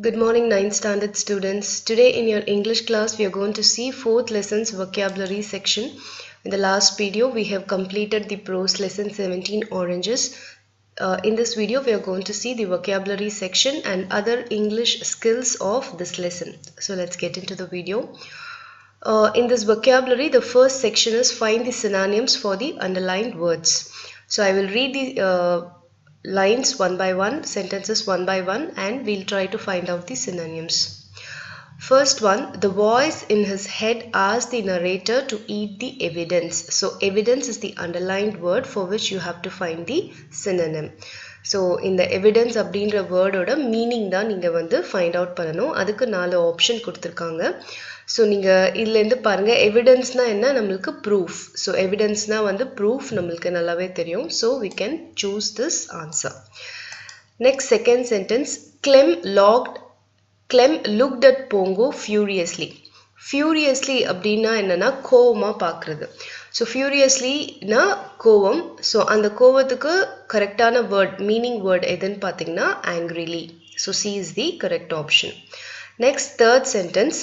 Good morning, 9th standard students. Today in your English class, we are going to see 4th lesson's vocabulary section. In the last video, we have completed the prose lesson 17 oranges. In this video, we are going to see the vocabulary section and other English skills of this lesson. So let's get into the video. In this vocabulary, the first section is find the synonyms for the underlined words. So I will read the lines one by one, sentences one by one, and we'll try to find out the synonyms. First one, the voice in his head asked the narrator to eat the evidence. So evidence is the underlined word for which you have to find the synonym. So in the evidence அப்படின்ற வேர்டோட meaning தான் நீங்கள் வந்து find out பண்ணணும். அதுக்கு 4 option கொடுத்துருக்காங்க. So நீங்கள் இதுலேருந்து பாருங்கள், எவிடன்ஸ்னால் என்ன, நம்மளுக்கு ப்ரூஃப். ஸோ எவிடன்ஸ்னால் வந்து ப்ரூஃப் நம்மளுக்கு நல்லாவே தெரியும். So we can choose this answer. Next second sentence, Clem looked at Pongo furiously. Furiously அப்படின்னா என்னன்னா கோவமாக பார்க்குறது. ஸோ ஃபியூரியஸ்லினா கோவம். ஸோ அந்த கோவத்துக்கு கரெக்டான வேர்ட், மீனிங் வேர்ட் எதுன்னு பார்த்தீங்கன்னா angrily. So C is the correct option. Next third sentence,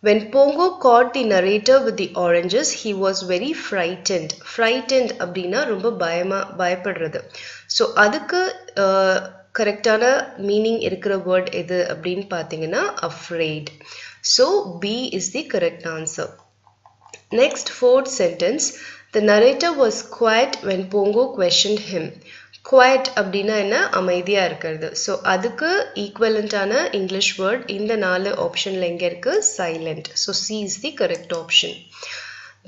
when Pongo caught the narrator with the oranges, he was very frightened. Frightened அப்படின்னா ரொம்ப பயப்படுறது. ஸோ அதுக்கு கரெக்டான மீனிங் இருக்கிற வேர்ட் எது அப்படின்னு பார்த்தீங்கன்னா afraid. So B is the correct answer. Next, fourth sentence, the narrator was quiet when Pongo questioned him. Quiet அப்படின்னா என்ன, அமைதியாக இருக்கிறது. ஸோ அதுக்கு ஈக்குவலண்டான இங்கிலீஷ் வேர்ட் இந்த 4 ஆப்ஷனில் எங்கே இருக்குது, silent. So C is the correct option.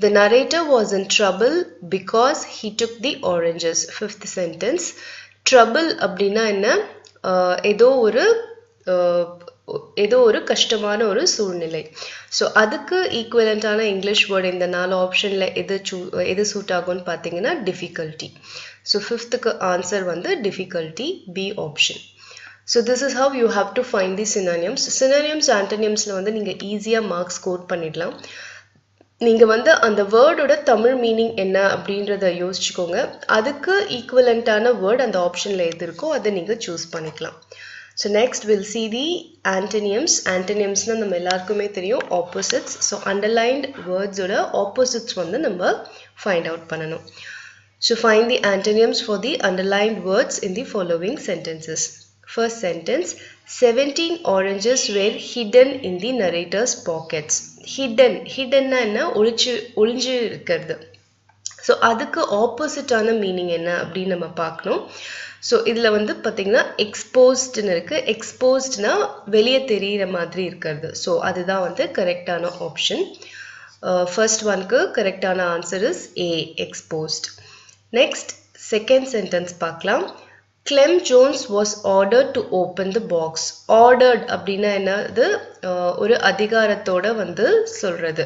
The narrator was in trouble because he took the oranges. Fifth sentence, trouble அப்படின்னா என்ன, ஏதோ ஒரு கஷ்டமான ஒரு சூழ்நிலை. ஸோ அதுக்கு ஈக்குவலண்டான இங்கிலீஷ் வேர்டு இந்த 4 ஆப்ஷனில் எது சூட் ஆகும்னு பார்த்தீங்கன்னா டிஃபிகல்ட்டி. ஸோ ஃபிஃப்த்துக்கு ஆன்சர் வந்து difficulty, B option. So this is how you have to find the synonyms. Synonyms ஆன்டனியம்ஸில் வந்து நீங்கள் ஈஸியாக மார்க்ஸ் ஸ்கோர் பண்ணிடலாம். நீங்கள் வந்து அந்த வேர்டோட தமிழ் மீனிங் என்ன அப்படின்றத யோசிச்சுக்கோங்க. அதுக்கு ஈக்குவலண்டான வேர்ட் அந்த ஆப்ஷனில் எது இருக்கோ அதை நீங்கள் சூஸ் பண்ணிக்கலாம். So next we'll see the antonyms. Antonyms na நம்ம எல்லாருக்குமே தெரியும் opposites. So underlined words ஓட opposites வந்து நம்ம find out பண்ணணும். So find the antonyms for the underlined words in the following sentences. First sentence, 17 oranges were hidden in the narrator's pockets. Hidden na என்ன, ஒளிஞ்சு இருக்கிறது. ஸோ அதுக்கு ஆப்போசிட்டான meaning என்ன அப்படின்னு நம்ம பார்க்கணும். ஸோ இதில் வந்து பார்த்தீங்கன்னா எக்ஸ்போஸ்ட்னு இருக்குது. எக்ஸ்போஸ்ட்னா வெளியே தெரிகிற மாதிரி இருக்கிறது. ஸோ அதுதான் வந்து கரெக்டான ஆப்ஷன். ஃபர்ஸ்ட் ஒன்க்கு கரெக்டான answer is a, exposed. Next second sentence பார்க்கலாம். Clem Jones was ordered to open the box. Ordered அப்படின்னா என்னது, ஒரு அதிகாரத்தோட வந்து சொல்கிறது,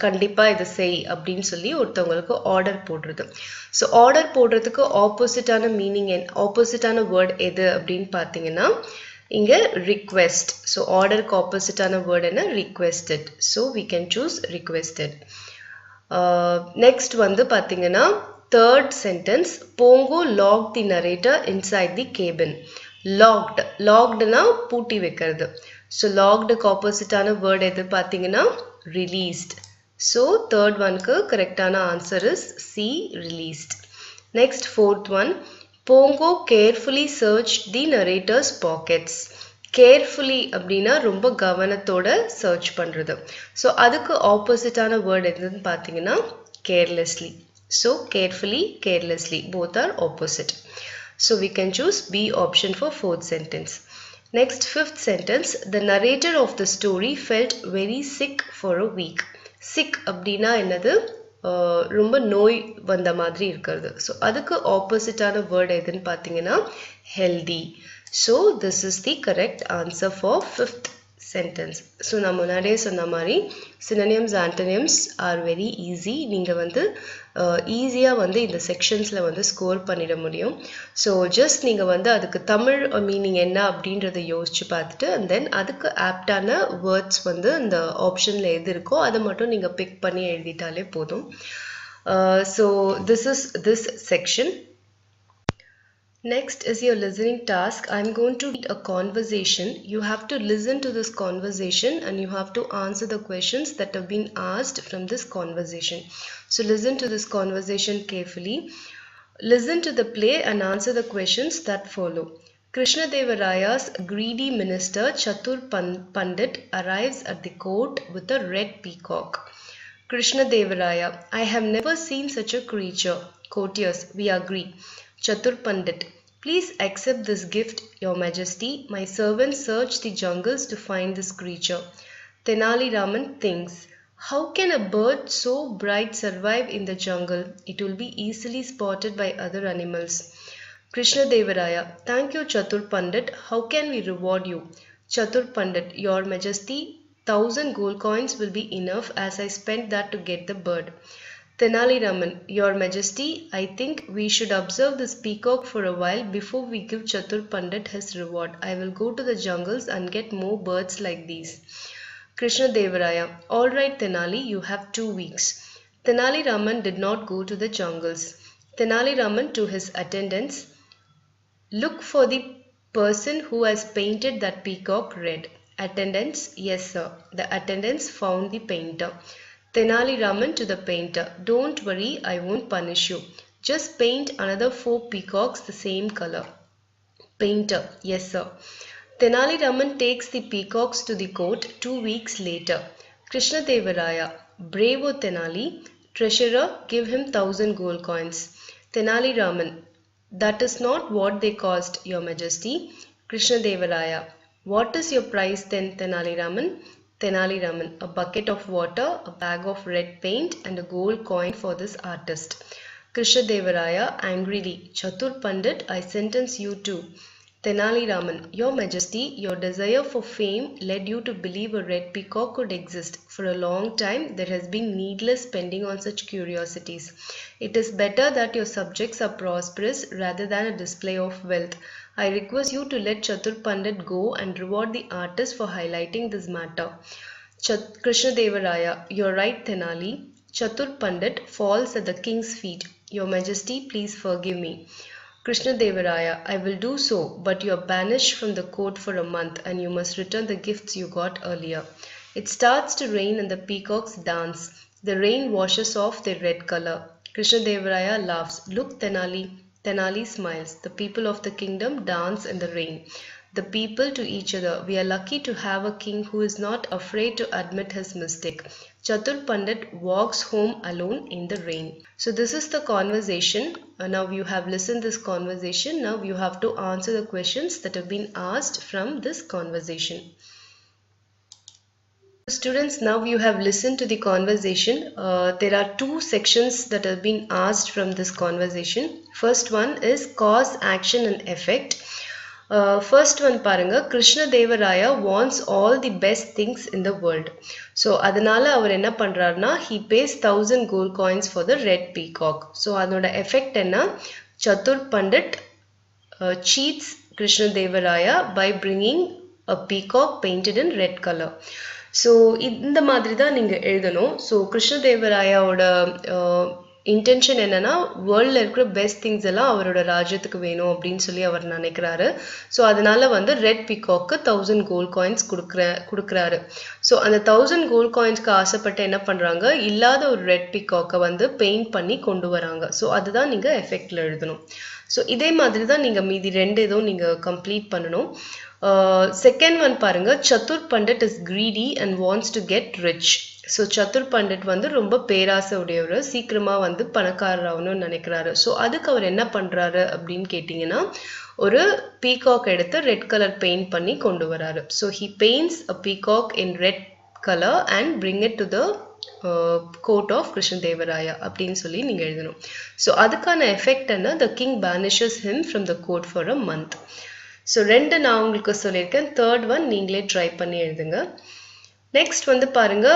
கண்டிப்பாக இதை செய் அப்படின்னு சொல்லி ஒருத்தவங்களுக்கு ஆர்டர் போடுறது. ஸோ ஆர்டர் போடுறதுக்கு ஆப்போசிட்டான மீனிங் ஆப்போசிட்டான வேர்ட் எது அப்படின்னு பார்த்தீங்கன்னா இங்கே ரிக்வெஸ்ட். ஸோ ஆர்டருக்கு ஆப்போசிட்டான வேர்ட் என்ன, requested. So we can choose requested. Next வந்து பார்த்தீங்கன்னா third sentence, Pongo locked the narrator inside the cabin. Lockedனா பூட்டி வைக்கிறது. ஸோ லாக்டுக்கு ஆப்போசிட்டான வேர்ட் எது பார்த்தீங்கன்னா released. ஸோ தேர்ட் ஒன்க்கு கரெக்டான answer is C, released. Next fourth one, Pongo carefully searched the narrator's pockets. Carefully அப்படின்னா ரொம்ப கவனத்தோட சர்ச் பண்ணுறது. ஸோ அதுக்கு ஆப்போசிட்டான வேர்ட் எதுன்னு பார்த்தீங்கன்னா carelessly. So carefully, carelessly, both are opposite. So we can choose B option for fourth sentence. Next, fifth sentence, the narrator of the story felt very sick for a week. Sick அப்படின்னா என்னது, ரொம்ப நோய் வந்த மாதிரி இருக்கிறது. So அதுக்கு ஆப்போசிட்டான word எதுன்னு பார்த்தீங்கன்னா healthy. So this is the correct answer for fifth sentence. So நான் முன்னாடியே சொன்ன மாதிரி synonyms antonyms are very easy. நீங்கள் வந்து ஈஸியாக வந்து இந்த செக்ஷன்ஸில் வந்து ஸ்கோர் பண்ணிட முடியும். ஸோ ஜஸ்ட் நீங்கள் வந்து அதுக்கு தமிழ் மீனிங் என்ன அப்படின்றத யோசித்து பார்த்துட்டு அண்ட் தென் அதுக்கு ஆப்டான வேர்ட்ஸ் வந்து இந்த ஆப்ஷனில் எது இருக்கோ அதை மட்டும் நீங்கள் பிக் பண்ணி எழுதிட்டாலே போதும். So this is this section. Next is your listening task. I'm going to read a conversation. You have to listen to this conversation and you have to answer the questions that have been asked from this conversation. So listen to this conversation carefully. Listen to the play and answer the questions that follow. Krishnadevaraya's greedy minister Chatur Pandit arrives at the court with a red peacock. Krishnadevaraya, I have never seen such a creature. Courtiers, we agree. Chatur Pandit, please accept this gift, Your Majesty. My servants search the jungles to find this creature. Tenali Raman thinks, how can a bird so bright survive in the jungle? It will be easily spotted by other animals. Krishnadevaraya, thank you, Chatur Pandit. How can we reward you? Chatur Pandit, Your Majesty, 1,000 gold coins will be enough as I spent that to get the bird. Tenali Raman, Your Majesty, I think we should observe this peacock for a while before we give Chatur Pandit his reward. I will go to the jungles and get more birds like these. Krishnadevaraya, all right Tenali, you have 2 weeks. Tenali Raman did not go to the jungles. Tenali Raman to his attendants, look for the person who has painted that peacock red. Attendants, yes sir. The attendants found the painter. Tenali Raman to the painter, don't worry, I won't punish you. Just paint another 4 peacocks the same color. Painter, yes sir. Tenali Raman takes the peacocks to the court 2 weeks later. Krishnadevaraya, bravo Tenali. Treasurer, give him 1,000 gold coins. Tenali Raman, that is not what they cost, Your Majesty. Krishnadevaraya, what is your price then, Tenali Raman? Tenali Raman, a bucket of water, a bag of red paint and a gold coin for this artist. Krishnadevaraya angrily, Chatur Pandit, I sentence you too. Tenali Raman, Your Majesty, your desire for fame led you to believe a red peacock could exist. For a long time, there has been needless spending on such curiosities. It is better that your subjects are prosperous rather than a display of wealth. I request you to let Chatur Pandit go and reward the artist for highlighting this matter. Krishnadevaraya, you are right, Tenali. Chatur Pandit falls at the king's feet. Your Majesty, please forgive me. Krishnadevaraya, I will do so, but you are banished from the court for a month and you must return the gifts you got earlier. It starts to rain and the peacocks dance. The rain washes off their red color. Krishnadevaraya laughs. Look, Tenali. Tenali smiles. The people of the kingdom dance in the rain. The people to each other, we are lucky to have a king who is not afraid to admit his mistake. Chatur Pandit walks home alone in the rain. So this is the conversation. Now you have listened this conversation. Now you have to answer the questions that have been asked from this conversation. Students, now you have listened to the conversation. There are 2 sections that have been asked from this conversation. First one is cause, action and effect. First one paranga, Krishnadevaraya wants all the best things in the world. So adanala அவர் என்ன பண்றாருனா he pays 1,000 gold coins for the red peacock. So அதோட effect என்ன, Chatur Pandit cheats Krishnadevaraya by bringing a peacock painted in red color. So இந்த மாதிரி தான் நீங்க எழுதணும். So கிருஷ்ணதேவராயாவோட intention என்னன்னா வேர்ல்டில் இருக்கிற பெஸ்ட் திங்ஸ் எல்லாம் அவரோட ராஜ்யத்துக்கு வேணும் அப்படின்னு சொல்லி அவர் நினைக்கிறாரு. ஸோ அதனால வந்து ரெட் பிகாக்கு 1,000 கோல்ட் காயின்ஸ் கொடுக்குறாரு. ஸோ அந்த 1,000 கோல்ட் காயின்ஸ்க்கு ஆசைப்பட்டு என்ன பண்ணுறாங்க, இல்லாத ஒரு ரெட் பிகாக்கை வந்து பெயிண்ட் பண்ணி கொண்டு வராங்க. ஸோ அதுதான் நீங்கள் எஃபெக்டில் எழுதணும். ஸோ இதே மாதிரி தான் நீங்கள் மீதி 2 இதுவும் நீங்கள் கம்ப்ளீட் பண்ணணும். செகண்ட் ஒன் பாருங்க, Chatur Pandit is greedy and wants to get rich. So Chatur Pandit வந்து ரொம்ப பேராசை உடையவர், சீக்கிரமா வந்து பணக்காரர் ஆகணும்னு நினைக்கிறாரு. ஸோ அதுக்கு அவர் என்ன பண்றாரு அப்படின்னு கேட்டிங்கன்னா, ஒரு பீகாக் எடுத்து ரெட் கலர் பெயிண்ட் பண்ணி கொண்டு வராரு. So he paints a peacock in red color and bring it to the court of Krishnadevaraya அப்படின்னு சொல்லி நீங்க எழுதணும். ஸோ அதுக்கான எஃபெக்ட் என்ன, the king banishes him from the court for a month. So 2 நான் உங்களுக்கு சொல்லியிருக்கேன், தேர்ட் ஒன் நீங்களே ட்ரை பண்ணி எழுதுங்க. நெக்ஸ்ட் வந்து பாருங்க,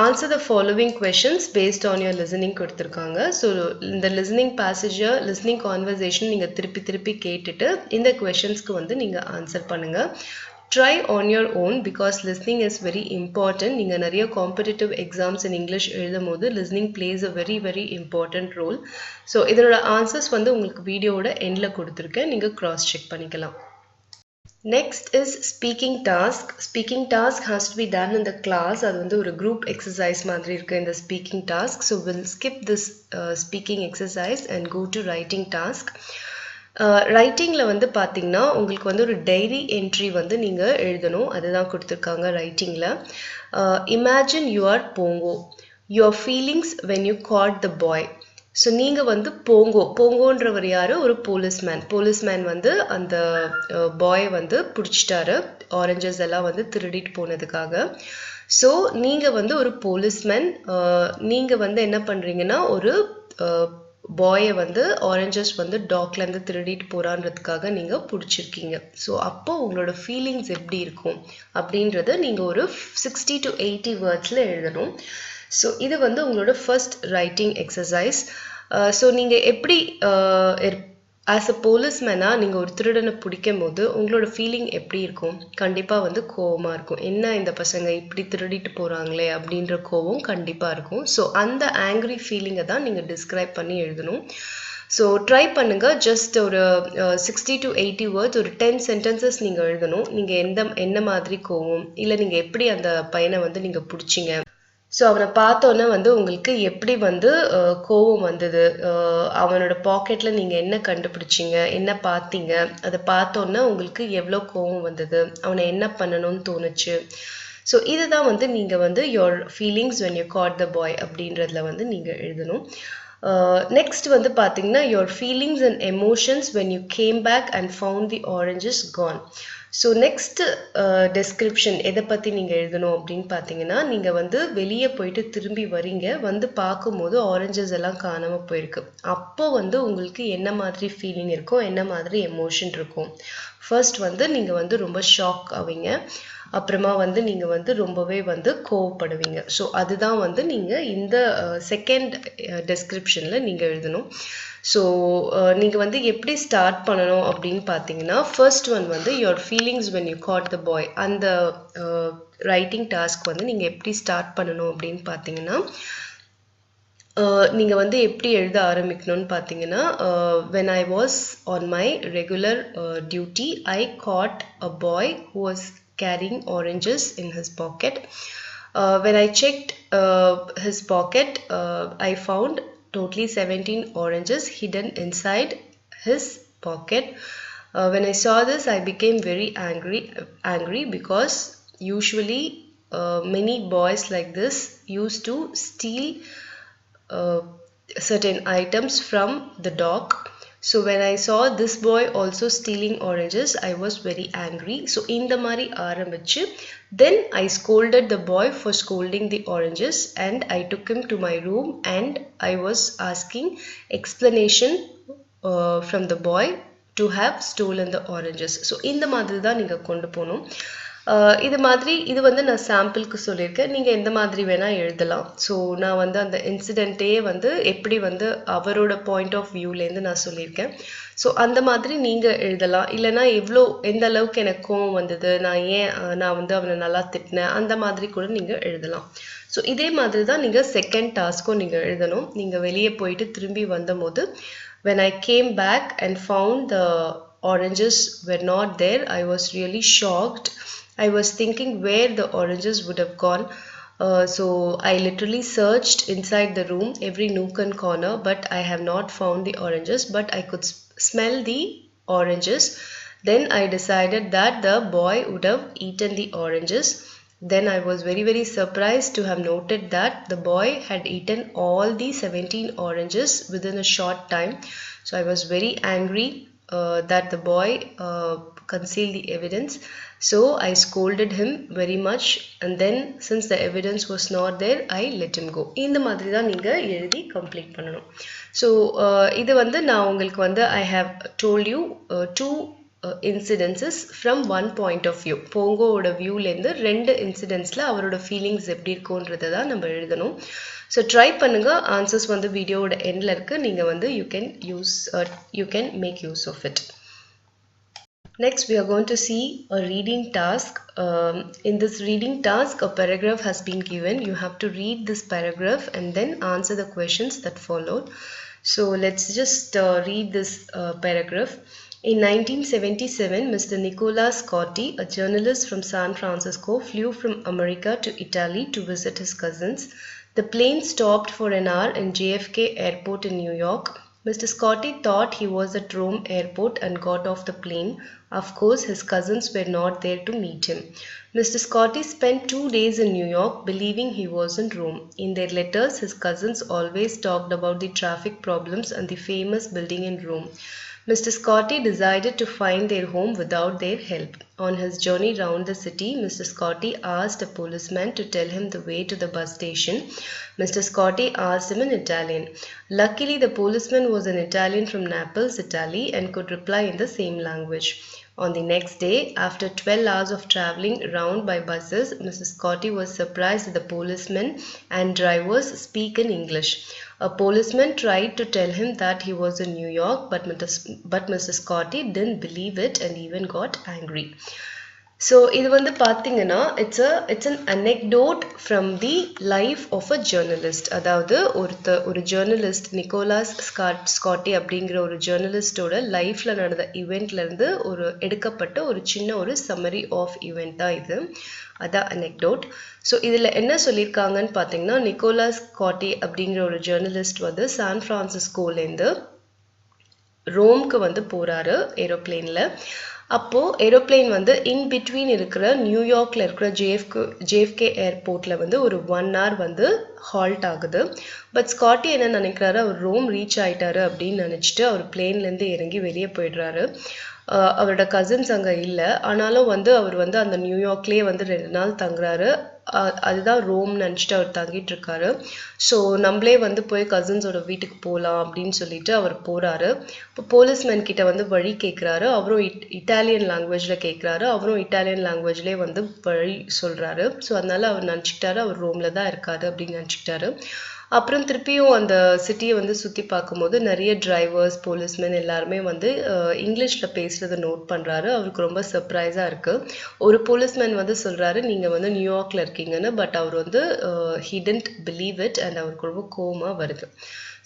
answer the following questions based on your listening கொடுத்துருக்காங்க. ஸோ இந்த லிசனிங் பேசேஜை, லிசனிங் கான்வர்சேஷன் நீங்கள் திருப்பி திருப்பி கேட்டுட்டு இந்த கொஷின்ஸ்க்கு வந்து நீங்கள் ஆன்சர் பண்ணுங்க. try on your own because listening is very important. நீங்க நிறைய competitive exams in English எழுதும்போது listening plays a very very important role. So இதனோட answers வந்து உங்களுக்கு வீடியோவோட எண்ட்ல கொடுத்திருக்கேன், நீங்க cross check பண்ணிக்கலாம். Next is speaking task. Speaking task has to be done in the class. அது வந்து ஒரு group exercise மாதிரி இருக்கு இந்த speaking task. So we'll skip this speaking exercise and go to writing task. ரைட்டிங்ல வந்து பாத்தீங்கன்னா உங்களுக்கு வந்து ஒரு டைரி என்ட்ரி வந்து நீங்க எழுதணும், அதுதான் கொடுத்திருக்காங்க ரைட்டிங்ல. Imagine you are Pongo. Your feelings when you caught the boy. So நீங்கள் வந்து போங்கோன்றவர் யார்? ஒரு போலீஸ்மேன் வந்து அந்த பாய் வந்து பிடிச்சிட்டாரு ஆரஞ்சஸ் எல்லாம் வந்து திருடிட்டு போனதுக்காக. ஸோ நீங்கள் வந்து ஒரு போலீஸ்மேன், நீங்கள் வந்து என்ன பண்ணுறீங்கன்னா ஒரு பாயை வந்து ஆரஞ்சஸ் வந்து டாக்லேருந்து திருடிட்டு போகிறான்றதுக்காக நீங்கள் பிடிச்சிருக்கீங்க. ஸோ அப்போ உங்களோட ஃபீலிங்ஸ் எப்படி இருக்கும் அப்படின்றத நீங்கள் ஒரு 60 to 80 வேர்ட்ஸில் எழுதணும். ஸோ இது வந்து உங்களோட ஃபர்ஸ்ட் ரைட்டிங் எக்ஸசைஸ். ஸோ நீங்கள் எப்படி ஆஸ் அ போலீஸ்மேனாக நீங்கள் ஒரு திருடனை பிடிக்கும் போது உங்களோட ஃபீலிங் எப்படி இருக்கும்? கண்டிப்பாக வந்து கோவமாக இருக்கும். என்ன இந்த பசங்க இப்படி திருடிட்டு போகிறாங்களே அப்படின்ற கோவம் கண்டிப்பாக இருக்கும். ஸோ அந்த ஆங்க்ரி ஃபீலிங்கை தான் நீங்கள் டிஸ்கிரைப் பண்ணி எழுதணும். ஸோ ட்ரை பண்ணுங்கள். ஜஸ்ட் ஒரு 60 to 80 வேர்ட்ஸ், ஒரு 10 சென்டென்சஸ் நீங்கள் எழுதணும். நீங்கள் என்ன மாதிரி கோவம், இல்லை நீங்கள் எப்படி அந்த பையனை வந்து நீங்கள் பிடிச்சிங்க, ஸோ அவனை பார்த்தோன்னே வந்து உங்களுக்கு எப்படி வந்து கோவம் வந்தது, அவனோட பாக்கெட்டில் நீங்கள் என்ன கண்டுபிடிச்சிங்க, என்ன பார்த்தீங்க, அதை பார்த்தோன்னே உங்களுக்கு எவ்வளோ கோவம் வந்தது, அவனை என்ன பண்ணணும்னு தோணுச்சு. ஸோ இதுதான் வந்து நீங்கள் வந்து your feelings when you caught the boy அப்படின்றதுல வந்து நீங்கள் எழுதணும். நெக்ஸ்ட் வந்து பார்த்தீங்கன்னா your feelings and emotions when you came back and found the oranges gone. So next description எதை பற்றி நீங்கள் எழுதணும் அப்படின்னு பார்த்தீங்கன்னா, நீங்கள் வந்து வெளியே போயிட்டு திரும்பி வரீங்க, வந்து பார்க்கும்போது ஆரஞ்சஸ் எல்லாம் காணாமல் போயிருக்கு. அப்போ வந்து உங்களுக்கு என்ன மாதிரி ஃபீலிங் இருக்கும், என்ன மாதிரி எமோஷன் இருக்கும்? ஃபர்ஸ்ட் வந்து நீங்கள் வந்து ரொம்ப ஷாக் ஆவீங்க, அப்புறமா வந்து நீங்கள் வந்து ரொம்பவே வந்து கோவப்படுவீங்க. ஸோ அதுதான் வந்து நீங்கள் இந்த செகண்ட் டெஸ்கிரிப்ஷனில் நீங்கள் எழுதணும். ஸோ நீங்கள் வந்து எப்படி ஸ்டார்ட் பண்ணணும் அப்படின்னு பார்த்தீங்கன்னா, ஃபர்ஸ்ட் ஒன் வந்து your feelings when you caught the boy, அந்த ரைட்டிங் டாஸ்க் வந்து நீங்கள் எப்படி ஸ்டார்ட் பண்ணணும் அப்படின்னு பார்த்தீங்கன்னா, நீங்கள் வந்து எப்படி எழுத ஆரம்பிக்கணும்னு பார்த்தீங்கன்னா, when I was on my regular duty, I caught a boy who was carrying oranges in his pocket. When I checked his pocket, I found totally 17 oranges hidden inside his pocket. When I saw this, I became very angry because usually many boys like this used to steal certain items from the dock. So when I saw this boy also stealing oranges, I was very angry. So இந்த மாதிரி ஆரம்பிச்சு, then I scolded the boy for scolding the oranges and I took him to my room and I was asking explanation from the boy to have stolen the oranges. So இந்த மாதிரி தான் நீங்கள் கொண்டு போகணும். இது வந்து நான் சாம்பிளுக்கு சொல்லியிருக்கேன், நீங்கள் எந்த மாதிரி வேணால் எழுதலாம். ஸோ நான் வந்து அந்த இன்சிடெண்ட்டே வந்து எப்படி வந்து அவரோட பாயிண்ட் ஆஃப் வியூலேருந்து நான் சொல்லியிருக்கேன். ஸோ அந்த மாதிரி நீங்கள் எழுதலாம். இல்லைனா எந்த அளவுக்கு எனக்கு கோவம் வந்தது, நான் வந்து அவனை நல்லா திட்டினேன், அந்த மாதிரி கூட நீங்கள் எழுதலாம். ஸோ இதே மாதிரி தான் நீங்கள் செகண்ட் டாஸ்க்கும் நீங்கள் எழுதணும். நீங்கள் வெளியே போயிட்டு திரும்பி வந்தபோது, when I came back and found the oranges were not there, I was really shocked. I was thinking where the oranges would have gone. So I literally searched inside the room, every nook and corner, but I have not found the oranges, but I could smell the oranges. Then I decided that the boy would have eaten the oranges. Then I was very very surprised to have noted that the boy had eaten all the 17 oranges within a short time. So I was very angry that the boy concealed the evidence. So I scolded him very much and then since the evidence was not there, I let him go. இந்த மாதிரி தான் நீங்கள் எழுதி complete பண்ணணும். So இது வந்து நான் உங்களுக்கு வந்து I have told you two incidences from one point of view. போங்கோட வியூலேருந்து 2 இன்சிடென்ட்ஸில் அவரோட ஃபீலிங்ஸ் எப்படி இருக்குன்றதை தான் நம்ம எழுதணும். ஸோ ட்ரை பண்ணுங்கள். ஆன்சர்ஸ் வந்து வீடியோவோட எண்டில் இருக்குது. நீங்கள் வந்து you can make use of it. Next, we are going to see a reading task. In this reading task, a paragraph has been given. You have to read this paragraph and then answer the questions that followed. So let's just read this paragraph. In 1977, Mr. Nicola Scotti, a journalist from San Francisco, flew from America to Italy to visit his cousins. The plane stopped for an hour in JFK Airport in New York. Mr. Scotti thought he was at Rome Airport and got off the plane. Of course, his cousins were not there to meet him. Mr. Scotti spent 2 days in New York, believing he was in Rome. In their letters, his cousins always talked about the traffic problems and the famous building in Rome. Mr. Scotti decided to find their home without their help. On his journey round the city, Mr. Scotti asked a policeman to tell him the way to the bus station. Mr. Scotti asked him in Italian. Luckily, the policeman was an Italian from Naples, Italy, and could reply in the same language. On the next day, after 12 hours of traveling around by buses, Mr. Scotti was surprised that the policemen and drivers speak in English. A policeman tried to tell him that he was in New York, but Mr. Scotti didn't believe it and even got angry. So இது வந்து பாத்தீங்கன்னா it's an anecdote from the life of a journalist. அதாவது ஒரு journalist Nicholas ஸ்காட்டி அப்படிங்கிற ஒரு ஜேர்னலிஸ்டோட லைஃப்ல நடந்த ஈவெண்ட்ல இருந்து ஒரு எடுக்கப்பட்ட ஒரு சின்ன ஒரு சம்மரி ஆஃப் ஈவெண்ட் தான் இது. அதான் anecdote. ஸோ இதில் என்ன சொல்லியிருக்காங்கன்னு பார்த்தீங்கன்னா, நிக்கோலாஸ் ஸ்காட்டி அப்படிங்கிற ஒரு ஜேர்னலிஸ்ட் வந்து சான் ஃப்ரான்சிஸ்கோலேருந்து ரோம்க்கு வந்து போகிறாரு ஏரோப்ளேனில். அப்போது ஏரோப்ளேன் வந்து இன் பிட்வீன் இருக்கிற நியூயார்க்கில் இருக்கிற ஜேஎஃப்கே ஏர்போர்ட்டில் வந்து ஒரு 1 hour வந்து ஹால்ட் ஆகுது. பட் ஸ்காட்டி என்ன நினைக்கிறாரு, அவர் ரோம் ரீச் ஆகிட்டாரு அப்படின்னு நினச்சிட்டு அவர் பிளேன்லேருந்து இறங்கி வெளியே போயிடுறாரு. அவரோட கசின்ஸ் அங்கே இல்லை, ஆனாலும் வந்து அவர் வந்து அந்த நியூயார்க்லேயே வந்து 2 நாள் தங்குறாரு. அதுதான் ரோம் நினச்சிட்டு அவர் தங்கிட்டு இருக்காரு. ஸோ நம்மளே வந்து போய் கசின்ஸோட வீட்டுக்கு போகலாம் அப்படின்னு சொல்லிட்டு அவர் போகிறாரு. இப்போ போலீஸ்மேன் கிட்ட வந்து வழி கேட்குறாரு. அவரும் இட்டாலியன் லாங்குவேஜில் கேட்குறாரு. அவரும் இட்டாலியன் லாங்குவேஜ்லேயே வந்து வழி சொல்கிறாரு. ஸோ அதனால அவர் நினச்சிக்கிட்டாரு அவர் ரோமில் தான் இருக்காரு அப்படின்னு நினச்சிக்கிட்டாரு. அப்புறம் திருப்பியும் அந்த சிட்டியை வந்து சுற்றி பார்க்கும்போது நிறைய டிரைவர்ஸ் போலீஸ்மேன் எல்லாருமே வந்து இங்கிலீஷில் பேசுகிறத நோட் பண்ணுறாரு. அவருக்கு ரொம்ப சர்ப்ரைஸாக இருக்குது. ஒரு போலீஸ்மேன் வந்து சொல்கிறாரு நீங்கள் வந்து நியூயார்க்கில் இருக்கீங்கன்னு. பட் அவர் வந்து he didn't believe it and அவருக்கு ரொம்ப கோவமாக வருது.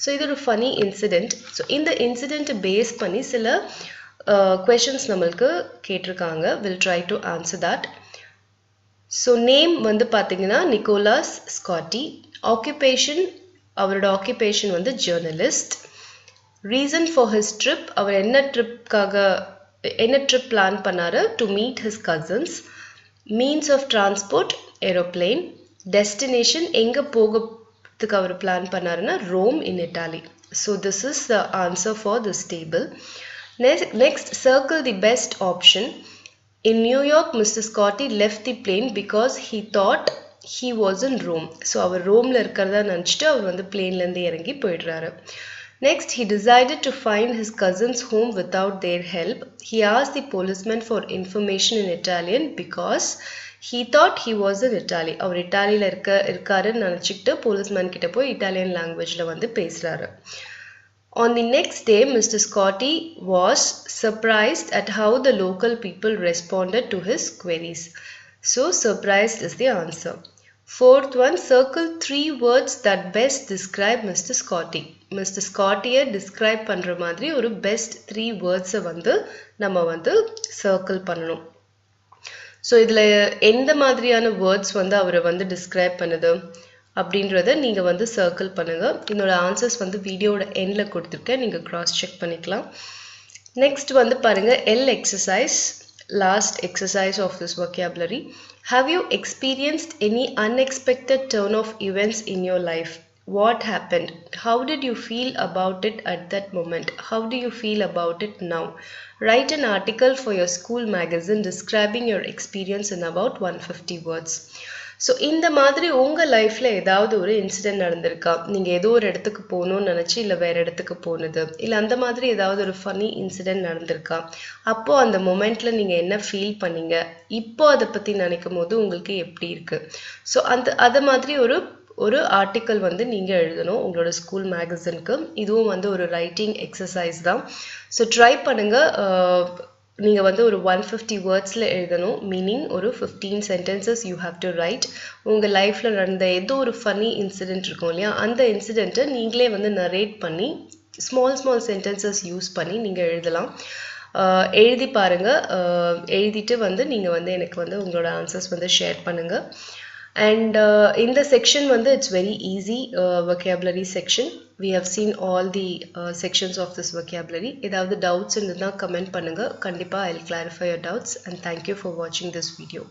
ஸோ இது ஒரு ஃபனி இன்சிடெண்ட். ஸோ இந்த இன்சிடெண்ட்டை பேஸ் பண்ணி சில questions நம்மளுக்கு கேட்டிருக்காங்க. Will try to answer that. So name வந்து பார்த்தீங்கன்னா நிக்கோலாஸ் ஸ்காட்டி. ஆக்குபேஷன், அவரோட ஆக்குபேஷன் வந்து journalist. Reason for his trip, அவர் என்ன ட்ரிப் பிளான் பண்ணாரு, to meet his cousins. Means of transport aeroplane. Destination, எங்கே போகிறதுக்கு அவர் பிளான் பண்ணாருன்னா Rome in Italy. So this is the answer for this table. Next circle the best option. In New York, Mr. Scotti left the plane because he thought he was in Rome. So அவர் ரோம்ல இருக்கிறதா நினச்சிட்டு அவர் வந்து பிளேன்லேருந்து இறங்கி போயிடுறாரு. Next, he decided to find his cousin's home without their help. He asked the policeman for information in Italian because he thought he was in Italy. அவர் இட்டாலியில் இருக்காருன்னு நினச்சிக்கிட்டு policeman கிட்ட போய் Italian லாங்குவேஜில் வந்து பேசுகிறாரு. On the next day, Mr. Scotti was surprised at how the local people responded to his queries. So, surprised is the answer. Fourth one, circle 3 words that best describe Mr. Scotti. Mr. Scotty-யை describe பண்ணுற மாதிரி ஒரு best 3 words-ஐ வந்து நம்ம வந்து circle பண்ணணும். So இதில் எந்த மாதிரியான வேர்ட்ஸ் வந்து அவரை வந்து describe பண்ணுது அப்படின்றத நீங்கள் வந்து சர்க்கிள் பண்ணுங்கள். இதோட ஆன்சர்ஸ் வந்து வீடியோட எண்டில் கொடுத்துருக்கேன், நீங்கள் கிராஸ் செக் பண்ணிக்கலாம். நெக்ஸ்ட் வந்து பாருங்கள் L exercise, last exercise of this vocabulary. Have you experienced any unexpected turn of events in your life? What happened? How did you feel about it at that moment? How do you feel about it now? Write an article for your school magazine describing your experience in about 150 words. So இந்த மாதிரி உங்கள் லைஃப்பில் ஏதாவது ஒரு incident நடந்திருக்கா? நீங்கள் ஏதோ ஒரு இடத்துக்கு போகணும்னு நினச்சி இல்லை வேறு இடத்துக்கு போனது, இல்லை அந்த மாதிரி ஏதாவது ஒரு ஃபன்னி இன்சிடென்ட் நடந்திருக்கா? அப்போது அந்த மொமெண்ட்டில் நீங்கள் என்ன ஃபீல் பண்ணீங்க? இப்போ அதை பற்றி நினைக்கும் போது உங்களுக்கு எப்படி இருக்குது? ஸோ அது மாதிரி ஒரு ஆர்டிக்கல் வந்து நீங்கள் எழுதணும் உங்களோட ஸ்கூல் மேகசினுக்கு. இதுவும் வந்து ஒரு ரைட்டிங் எக்ஸசைஸ் தான். ஸோ ட்ரை பண்ணுங்கள். நீங்கள் வந்து ஒரு 150 வேர்ட்ஸில் எழுதணும். மீனிங் ஒரு 15 sentences you have to right. உங்கள் லைஃப்பில் நடந்த ஏதோ ஒரு ஃபன்னி இன்சிடென்ட் இருக்கும் இல்லையா, அந்த இன்சிடெண்ட்டை நீங்களே வந்து நரேட் பண்ணி ஸ்மால் சென்டென்சஸ் யூஸ் பண்ணி நீங்கள் எழுதலாம். எழுதி பாருங்கள். எழுதிட்டு வந்து நீங்கள் வந்து எனக்கு வந்து உங்களோட ஆன்சர்ஸ் வந்து ஷேர் பண்ணுங்கள். And in the section வந்து it's very easy vocabulary section. We have seen all the sections of this vocabulary. ஏதாவது doubts இருந்ததுன்னா comment பண்ணுங்க. கண்டிப்பா I'll clarify your doubts, and thank you for watching this video.